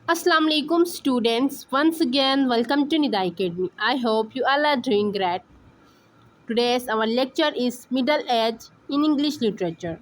Assalamu alaikum students. Once again, welcome to Nida Academy. I hope you all are doing great. Today's our lecture is Middle Age in English Literature.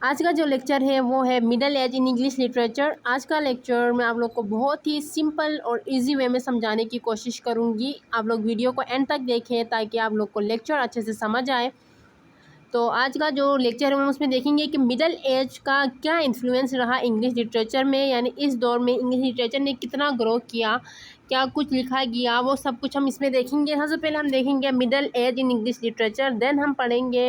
आज का जो lecture है वो है middle age in English literature. आज का lecture मैं आप लोग को बहुत ही सिंपल और इजी वे में समझाने की कोशिश करूँगी। आप लोग वीडियो को एंड तक देखें ताकि आप लोग को लेक्चर अच्छे से समझ आए। तो आज का जो लेक्चर है हम उसमें देखेंगे कि मिडल एज का क्या इन्फ्लुएंस रहा इंग्लिश लिटरेचर में, यानी इस दौर में इंग्लिश लिटरेचर ने कितना ग्रो किया, क्या कुछ लिखा गया, वो सब कुछ हम इसमें देखेंगे। सबसे पहले हम देखेंगे middle age in English literature, then हम पढ़ेंगे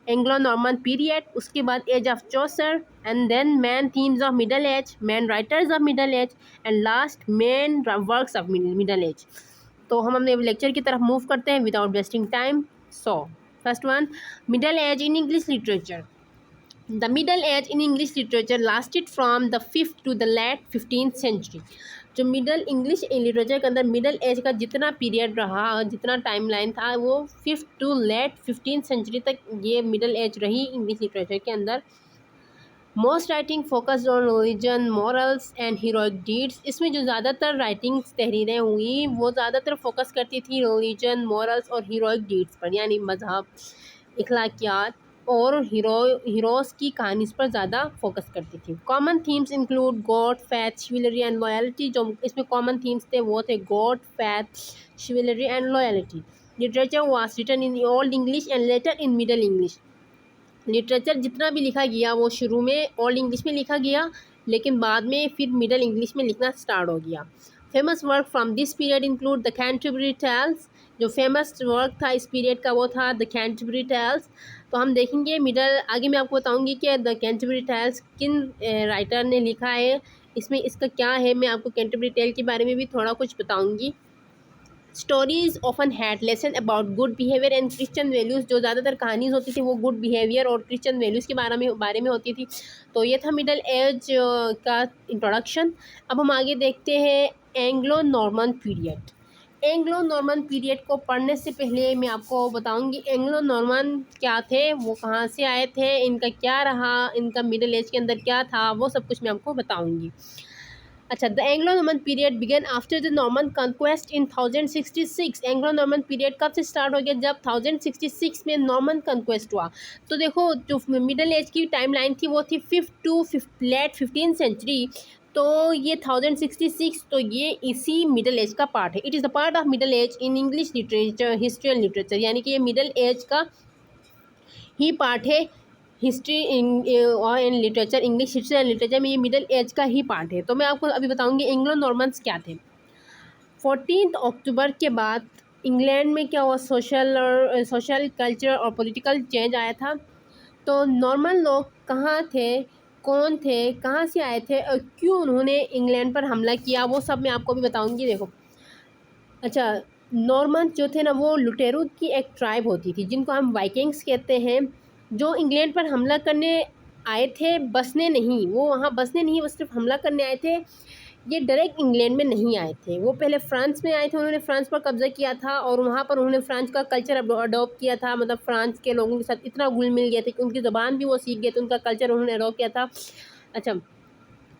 एंग्लो नॉर्मन पीरियड, उसके बाद age of Chaucer, and then main themes of middle age, main writers of middle age, and last main works of middle age. तो हम अपने lecture की तरफ move करते हैं without wasting time. So first one, middle age in English literature. The middle age in English literature lasted from the 5th to the late 15th century. जो middle English literature के अंदर middle age का जितना period रहा, जितना timeline था, वो 5th to late 15th century तक ये मिडल एज रही इंग्लिश लिटरेचर के अंदर। Most writing focused on religion, morals and heroic deeds. इसमें जो ज़्यादातर राइटिंग्स तहरीरें हुई वो ज़्यादातर फोकस करती थी रिलीजन, मॉरल्स और हीरोइक डीड्स पर, यानी मजहब, इखलाकियात और हीरोज़ की कहानी पर ज़्यादा फोकस करती थी। Common themes include God, faith, chivalry and loyalty. जो इसमें कॉमन थीम्स थे वो थे God, faith, chivalry and loyalty. Literature was written in old English and later in middle English. Literature जितना भी लिखा गया वो शुरू में ओल्ड इंग्लिश में लिखा गया, लेकिन बाद में फिर मिडल इंग्लिश में लिखना स्टार्ट हो गया। Famous work from this period include the Canterbury tales. जो फेमस वर्क था इस पीरियड का वो था द कैंटरबरी टेल्स। तो हम देखेंगे मिडल, आगे मैं आपको बताऊंगी कि द कैंटरबरी टेल्स किन राइटर ने लिखा है, इसमें इसका क्या है, मैं आपको कैंटरबरी टेल के बारे में भी थोड़ा कुछ बताऊँगी। Stories often had lesson about good behaviour and Christian values. जो ज़्यादातर कहानीज होती थी वो गुड बिहेवियर और क्रिश्चियन वैल्यूज़ के बारे में होती थी। तो ये था मिडल एज का इंट्रोडक्शन। अब हम आगे देखते हैं Anglo Norman period. Anglo Norman period को पढ़ने से पहले मैं आपको बताऊंगी एंग्लो नॉर्मन क्या थे, वो कहाँ से आए थे, इनका क्या रहा, इनका मिडल एज के अंदर क्या था, वो सब कुछ मैं आपको बताऊंगी। अच्छा, the Anglo Norman period began after the Norman conquest in 1066। Anglo Norman period कब से स्टार्ट हो गया? जब 1066 में नॉर्मन कॉन्क्वेस्ट हुआ। तो देखो जो मिडल एज की टाइम लाइन थी वो थी 5th to late 15th century. तो ये 1066, तो ये इसी मिडल एज का पार्ट है। It is the part of middle age in English literature, history and literature, यानी कि ये मिडल एज का ही पार्ट है। History and literature, English history and literature में ये मिडल एज का ही पार्ट है। तो मैं आपको अभी बताऊंगी एंग्लो नॉर्मन्स क्या थे। 14 अक्टूबर के बाद इंग्लैंड में क्या हुआ, सोशल कल्चर और पॉलिटिकल चेंज आया था। तो नॉर्मन लोग कहाँ थे, कौन थे, कहाँ से आए थे और क्यों उन्होंने इंग्लैंड पर हमला किया, वो सब मैं आपको भी बताऊंगी। देखो, अच्छा, नॉर्मन जो थे ना वो लुटेरो की एक ट्राइब होती थी जिनको हम वाइकिंग्स कहते हैं, जो इंग्लैंड पर हमला करने आए थे, बसने नहीं। वो वहाँ बसने नहीं, वो सिर्फ हमला करने आए थे। ये डायरेक्ट इंग्लैंड में नहीं आए थे, वो पहले फ्रांस में आए थे। उन्होंने फ्रांस पर कब्जा किया था और वहाँ पर उन्होंने फ्रांस का कल्चर अडॉप्ट किया था। मतलब फ्रांस के लोगों के साथ इतना घुल मिल गए थे कि उनकी ज़बान भी वो सीख गए थे, उनका कल्चर उन्होंने अडॉप्ट किया था। अच्छा,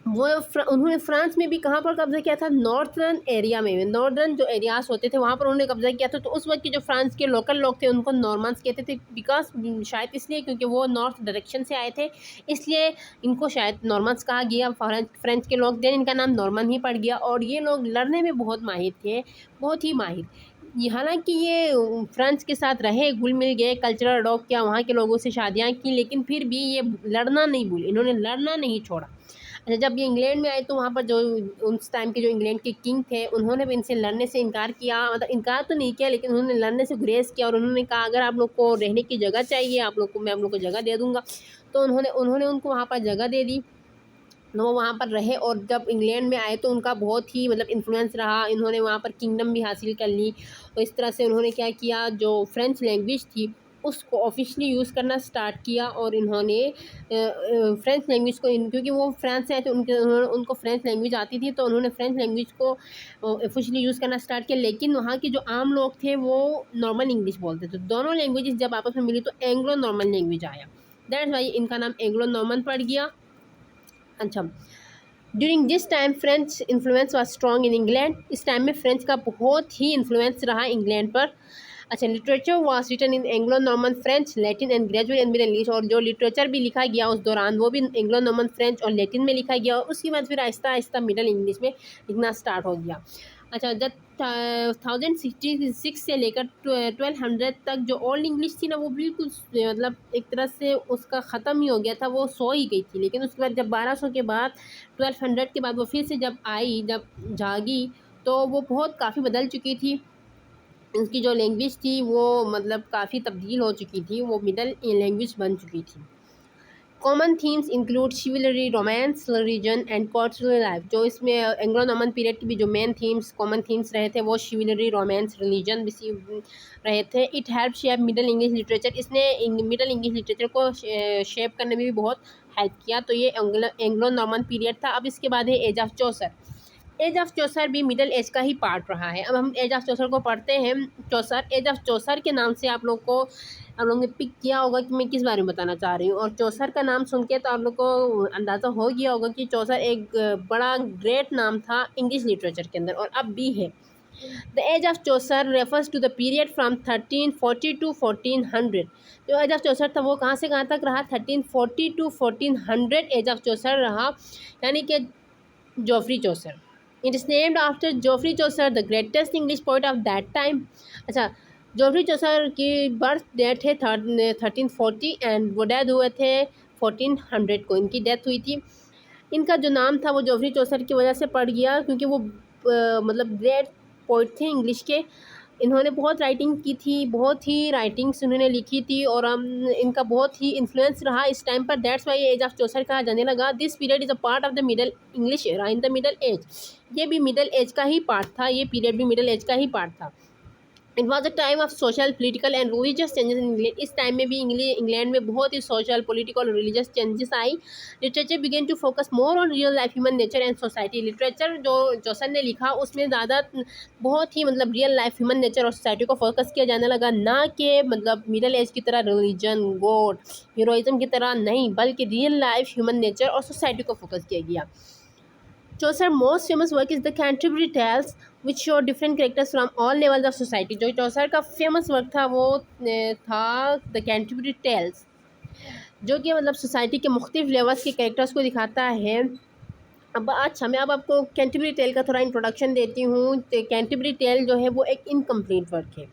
वो उन्होंने फ्रांस में भी कहाँ पर कब्जा किया था? नॉर्थर्न एरिया में, नॉर्दर्न जो एरियाज होते थे वहाँ पर उन्होंने कब्जा किया था। तो उस वक्त के जो फ्रांस के लोकल लोग थे उनको नॉर्मन्स कहते थे, बिकॉज शायद इसलिए क्योंकि वो नॉर्थ डायरेक्शन से आए थे, इसलिए इनको शायद नॉर्मन्स कहा गया। फ्रेंच के लोग, देन इनका नाम नॉर्मन ही पड़ गया। और ये लोग लड़ने में बहुत माहिर थे, बहुत ही माहिर। हालांकि ये फ्रेंच के साथ रहे, घुल मिल गए, कल्चरल अडॉप्ट किया, वहाँ के लोगों से शादियाँ की, लेकिन फिर भी ये लड़ना नहीं भूले, इन्होंने लड़ना नहीं छोड़ा। अच्छा, जब ये इंग्लैंड में आए तो वहाँ पर जो उस टाइम के जो इंग्लैंड के किंग थे उन्होंने भी इनसे लड़ने से इनकार किया। मतलब इनकार तो नहीं किया, लेकिन उन्होंने लड़ने से गुरेज किया और उन्होंने कहा अगर आप लोग को रहने की जगह चाहिए, आप लोग को, मैं आप लोग को जगह दे दूँगा। तो उन्होंने उनको वहाँ पर जगह दे दी, वो वहाँ पर रहे। और जब इंग्लैंड में आए तो उनका बहुत ही मतलब इन्फ्लुएंस रहा, इन्होंने वहाँ पर किंगडम भी हासिल कर ली। और इस तरह से उन्होंने क्या किया, जो फ्रेंच लैंग्वेज थी उसको ऑफिशियली यूज़ करना स्टार्ट किया। और इन्होंने फ्रेंच लैंग्वेज को, क्योंकि वो फ्रांस से आए थे, उनको फ्रेंच लैंग्वेज आती थी, तो उन्होंने फ्रेंच लैंग्वेज को ऑफिशियली यूज़ करना स्टार्ट किया। लेकिन वहाँ के जो आम लोग थे वो नॉर्मन इंग्लिश बोलते थे। दोनों लैंग्वेजेस जब आपस में मिली तो एंग्लो नॉर्मन लैंग्वेज आया। दैट्स वाई इनका नाम एंग्लो नॉर्मन पड़ गया। अच्छा, during this time French influence was strong in England. इस टाइम में फ्रेंच का बहुत ही इन्फ्लुएंस रहा इंग्लैंड पर। अच्छा, literature was written in Anglo Norman French, Latin and gradual and middle English. और जो लिटरेचर भी लिखा गया उस दौरान वो भी एंग्लो नॉर्मन फ्रेंच और लैटिन में लिखा गया, और उसके बाद फिर आहिस्ता आहिस्ता मिडल इंग्लिश में लिखना स्टार्ट हो गया। अच्छा, जब 1066 से लेकर 1200 तक जो ओल्ड इंग्लिश थी ना, वो बिल्कुल मतलब एक तरह से उसका ख़त्म ही हो गया था, वो सो ही गई थी। लेकिन उसके बाद जब 1200 के बाद 1200 के बाद वो फिर से जब आई, जब जागी, तो वो बहुत काफ़ी बदल चुकी थी। उसकी जो लैंग्वेज थी वो मतलब काफ़ी तब्दील हो चुकी थी, वो मिडल लैंग्वेज बन चुकी थी। Common themes include शिवलरी, romance, religion and cultural life. जो इसमें एंग्लो नॉर्मन पीरियड की भी जो मेन थीम्स, कॉमन थीम्स रहे थे, वो शिवलरी, रोमांस, रिलीजन भी रहे थे। It help shape middle English literature. इसने मिडल इंग्लिश लिटरेचर को शेप करने में भी बहुत हेल्प किया। तो ये एंग्लो नॉर्मन पीरियड था। अब इसके बाद है age of Chaucer. Age of Chaucer भी मिडल एज का ही पार्ट रहा है। अब हम एज ऑफ चौसर को पढ़ते हैं। चौसर, एज ऑफ चौसर के नाम से आप लोगों ने पिक किया होगा कि मैं किस बारे में बताना चाह रही हूँ। और चौसर का नाम सुन के तो आप लोग को अंदाज़ा हो गया होगा कि चौसर एक बड़ा ग्रेट नाम था इंग्लिश लिटरेचर के अंदर, और अब भी है। The age of Chaucer refers to the period from 1340 to 1400। जो एज ऑफ चौसर था वो कहाँ से कहाँ तक रहा? 1340 टू 1400 एज ऑफ चौसर रहा, यानी कि Geoffrey Chaucer. It is named after Geoffrey Chaucer, the greatest English poet of that time. अच्छा, जोफ्री चौसर की बर्थ डेट है 1340 एंड वो डेथ हुए थे 1400 को, इनकी डेथ हुई थी। इनका जो नाम था वो जोफ्री चौसर की वजह से पड़ गया, क्योंकि वो मतलब ग्रेट पोइट थे इंग्लिश के। इन्होंने बहुत राइटिंग की थी, बहुत ही राइटिंग्स उन्होंने लिखी थी, और इनका बहुत ही इन्फ्लुएंस रहा इस टाइम पर। That's why age of Chaucer कहा जाने लगा। This period is a part of the Middle English era in the middle age. ये भी मिडल एज का ही पार्ट था, ये पीरियड भी मिडल एज का ही पार्ट था। It was a time of social, political and religious changes in England. इस टाइम में भी इंग्लैंड में बहुत ही सोशल, पोलिटिकल और रिलीजियस चेंजेस आई। Literature began to focus more on real life, human nature and society. Literature जो Chaucer ने लिखा उसमें ज़्यादा बहुत ही मतलब रियल लाइफ, ह्यूमन नेचर और सोसाइटी को फोकस किया जाने लगा, ना कि मतलब मिडल एज की तरह रिलीजन, गॉड, हीरोइज्म की तरह नहीं, बल्कि रियल लाइफ, ह्यूमन नेचर और सोसाइटी को फोकस किया गया। Chaucer most famous work is the Canterbury Tales, which show different characters from all levels of society. जो चौसर का फेमस वर्क था वो था द कैंटरबरी टेल्स, जो कि मतलब सोसाइटी के मुख्तलिफ लेवल्स के कैरेक्टर्स को दिखाता है। अब अच्छा, मैं अब आपको कैंटरबरी टेल का थोड़ा इंट्रोडक्शन देती हूँ। तो कैंटरबरी टेल जो है वो एक इनकम्प्लीट वर्क है,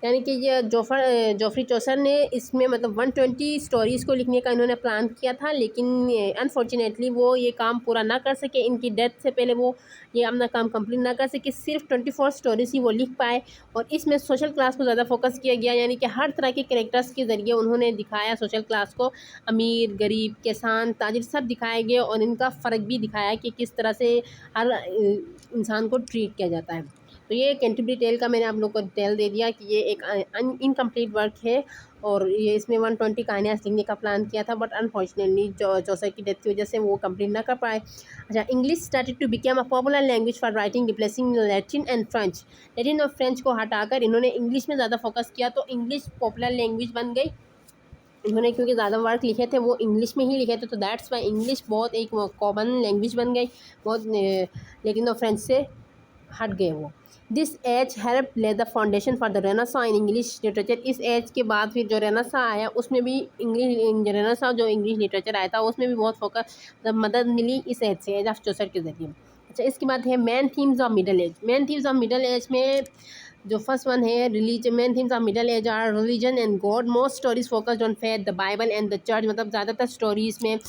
यानी कि ये जोफ्री चौसर ने इसमें मतलब 120 स्टोरीज़ को लिखने का इन्होंने प्लान किया था, लेकिन अनफॉर्चुनेटली वो ये काम पूरा ना कर सके। इनकी डेथ से पहले वो ये अपना काम कंप्लीट ना कर सके। सिर्फ 24 स्टोरीज़ ही वो लिख पाए, और इसमें सोशल क्लास को ज़्यादा फोकस किया गया, यानी कि हर तरह के कैरेक्टर्स के ज़रिए उन्होंने दिखाया सोशल क्लास को। अमीर, गरीब, किसान, ताजिर सब दिखाए गए, और इनका फ़र्क भी दिखाया कि किस तरह से हर इंसान को ट्रीट किया जाता है। तो ये कैंटरबरी टेल का मैंने आप लोग को डिटेल दे दिया कि ये एक इनकम्प्लीट वर्क है, और ये इसमें 120 कहानियाँ लिखने का प्लान किया था, बट अनफॉर्चुनेटली चौसर की डेथ की वजह से वो कंप्लीट ना कर पाए। अच्छा, English started to become a popular language for writing, replacing Latin and French. Latin और फ्रेंच को हटाकर इन्होंने इंग्लिश में ज़्यादा फोकस किया, तो इंग्लिश पॉपुलर लैंग्वेज बन गई। इन्होंने क्योंकि ज़्यादा वर्क लिखे थे वो इंग्लिश में ही लिखे थे, तो दैट्स वाई इंग्लिश बहुत एक कॉमन लैंग्वेज बन गई बहुत। लेकिन वो फ्रेंच से हट गए वो। दिस एज हेल्प ले the foundation for the renaissance in English literature. इस एज के बाद फिर जो रेनेसां आया उसमें भी रेनेसां जो इंग्लिश लिटरेचर आया था उसमें भी बहुत फोकस मदद मिली इस एज से, एज ऑफ चौसर के ज़रिए। अच्छा, इसके बाद है main themes of middle age. Main themes of middle age में जो फर्स्ट वन है religion. Main themes of middle age are religion and God. Most stories focused on faith, the Bible and the church. मतलब ज़्यादातर स्टोरीज़ में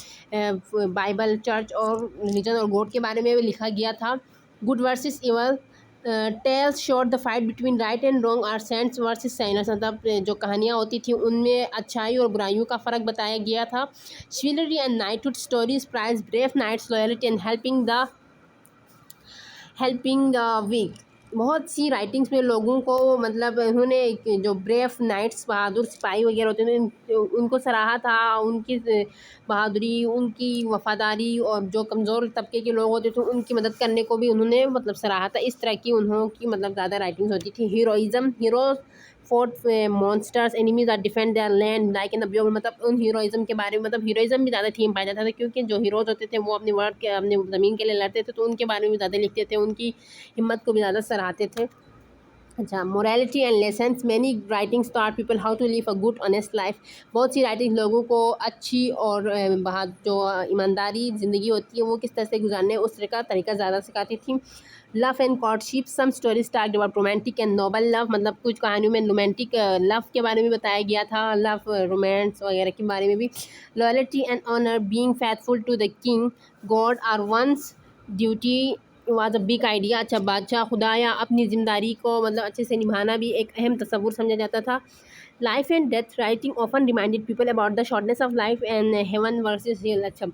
Bible, church और religion और God के बारे में लिखा गया था। Good versus evil, tales showed the fight between right and wrong or saints versus साइनर्स। मतलब जो कहानियाँ होती थी उनमें अच्छाई और बुराइयों का फ़र्क बताया गया था। Chivalry and knighthood stories praise brave knights, loyalty and helping the weak. बहुत सी राइटिंग्स में लोगों को मतलब उन्होंने जो ब्रेव नाइट्स, बहादुर सिपाही वगैरह होते थे, उनको सराहा था, उनकी बहादुरी, उनकी वफ़ादारी, और जो कमज़ोर तबके के लोग होते थे उनकी मदद करने को भी उन्होंने मतलब सराहा था। इस तरह की उन्हों की मतलब ज़्यादा राइटिंग्स होती थी। Heroism, fought monsters enemies are defend their land like in the बियो, मतलब उन हीरोइज्म के बारे में, मतलब हीरोइज्म भी ज़्यादा थीम पाया जाता था, क्योंकि जो हीरोज होते थे वो अपने वर्ल्ड के, अपने ज़मीन के लिए लड़ते थे, तो उनके बारे में भी ज़्यादा लिखते थे, उनकी हिम्मत को भी ज़्यादा सराहते थे। अच्छा, morality and lessons, many writings taught people how to live a good honest life. बहुत सी राइटिंग लोगों को अच्छी और जो ईमानदारी ज़िंदगी होती है वो किस तरह से गुजारने उस तरह का तरीका ज़्यादा सिखाती थी। Love and courtship, some stories talked about romantic and noble love, मतलब कुछ कहानियों में रोमांटिक लव के बारे में बताया गया था, लव रोमांस वगैरह के बारे में भी। Loyalty and honour, being faithful to the king god are one's duty was a big idea. अच्छा, बादशाह खुदा या अपनी जिम्मेदारी को मतलब अच्छे से निभाना भी एक अहम तस्वुर समझा जाता था। Life and death writing often reminded people about the shortness of life and heaven versus hello. अच्छा,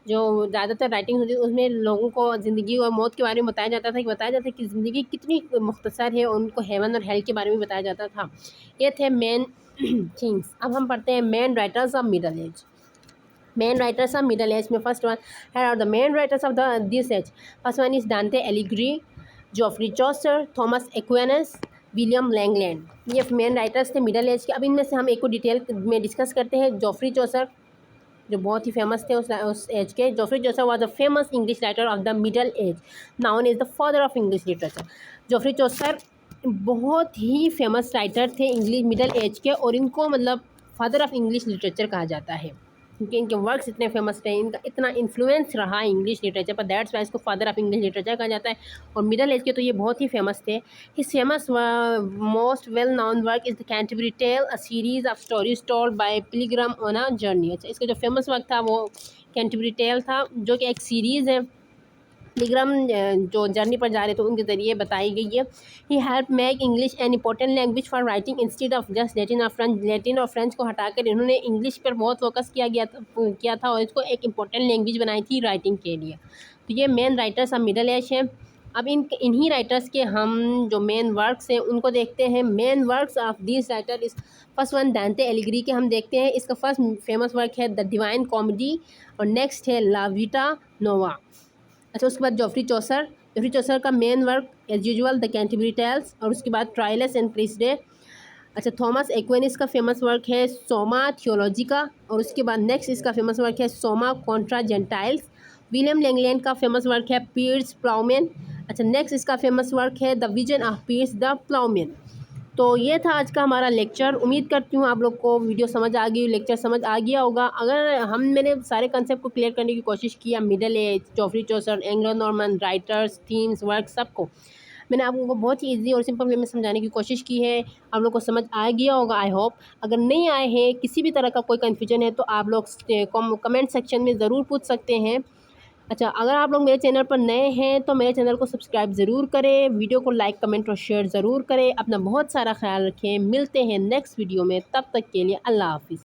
जो ज़्यादातर राइटिंग होती है उसमें लोगों को ज़िंदगी और मौत के बारे में बताया जाता है कि ज़िंदगी कितनी मुख्तसर है, और उनको हेवन और हेल के बारे में बताया जाता था। ये थे मेन थिंग्स। अब हम पढ़ते हैं main writers of middle as. Main writers of Middle Age में first one, here are the main writers of this age. First one is Dante Alighieri, Geoffrey Chaucer, Thomas Aquinas, William Langland. ये main writers थे middle age के। अब इनमें से हम एक को डिटेल में डिस्कस करते हैं। जॉफ्री चौसर, जो बहुत ही फेमस थे उस एज के। Geoffrey Chaucer was a famous English writer of the middle age, known is the father of English literature. Geoffrey Chaucer बहुत ही फेमस राइटर थे इंग्लिश मिडल एज के, और इनको मतलब फादर ऑफ इंग्लिश लिटरेचर कहा जाता है, क्योंकि इनके वर्क्स इतने फेमस थे, इनका इतना इन्फ्लुएंस रहा इंग्लिश लिटरेचर पर, दैट्स वाई इसको फादर ऑफ इंग्लिश लिटरेचर कहा जाता है। और मिडल एज के तो ये बहुत ही फेमस थे। His famous most well known work is the Canterbury Tale, a series of stories told by pilgrim on a journey. अच्छा, इसका जो फेमस वर्क था वो कैंटरबरी टेल था, जो कि एक सीरीज़ है। पिलग्रिम जो जर्नी पर जा रहे थे उनके ज़रिए बताई गई है। He help make English an important language for writing instead of just Latin और फ्रेंच। लैटिन और फ्रेंच को हटाकर इन्होंने इंग्लिश पर बहुत फोकस किया था और इसको एक इम्पॉर्टेंट लैंग्वेज बनाई थी राइटिंग के लिए। तो ये main writers of middle as हैं। अब इन्हीं राइटर्स के हम जो मेन वर्क्स हैं उनको देखते हैं। Main works of this writer इस फर्स्ट वन दांते एलिग्री के हम देखते हैं। इसका फर्स्ट फेमस वर्क है द डिवाइन कॉमेडी, और नेक्स्ट है ला विटा नोवा। अच्छा, उसके बाद जॉफ्री चौसर का main work as usual the Canterbury Tales, और उसके बाद ट्रायलस एंड क्रिसडे। अच्छा, थॉमस एक्विनिस का फेमस वर्क है सोमा थियोलॉजिका, और उसके बाद नेक्स्ट इसका फेमस वर्क है Summa Contra Gentiles. William Langland का फेमस वर्क है पियर्स प्लाउमैन। अच्छा, नेक्स्ट इसका फेमस वर्क है the vision of Piers the Plowman. तो ये था आज का हमारा लेक्चर। उम्मीद करती हूँ आप लोग को वीडियो समझ आ गई, लेक्चर समझ आ गया होगा। अगर मैंने सारे कंसेप्ट को क्लियर करने की कोशिश किया, middle age, Geoffrey Chaucer, Anglo Norman writers, themes, work, सबको मैंने आप लोगों को बहुत ही ईजी और सिंपल वे में समझाने की कोशिश की है। आप लोग को समझ आ गया होगा आई होप। अगर नहीं आए हैं, किसी भी तरह का कोई कन्फ्यूजन है, तो आप लोग कमेंट सेक्शन में ज़रूर पूछ सकते हैं। अच्छा, अगर आप लोग मेरे चैनल पर नए हैं तो मेरे चैनल को सब्सक्राइब ज़रूर करें, वीडियो को लाइक, कमेंट और शेयर ज़रूर करें। अपना बहुत सारा ख्याल रखें। मिलते हैं नेक्स्ट वीडियो में, तब तक के लिए अल्लाह हाफिज़।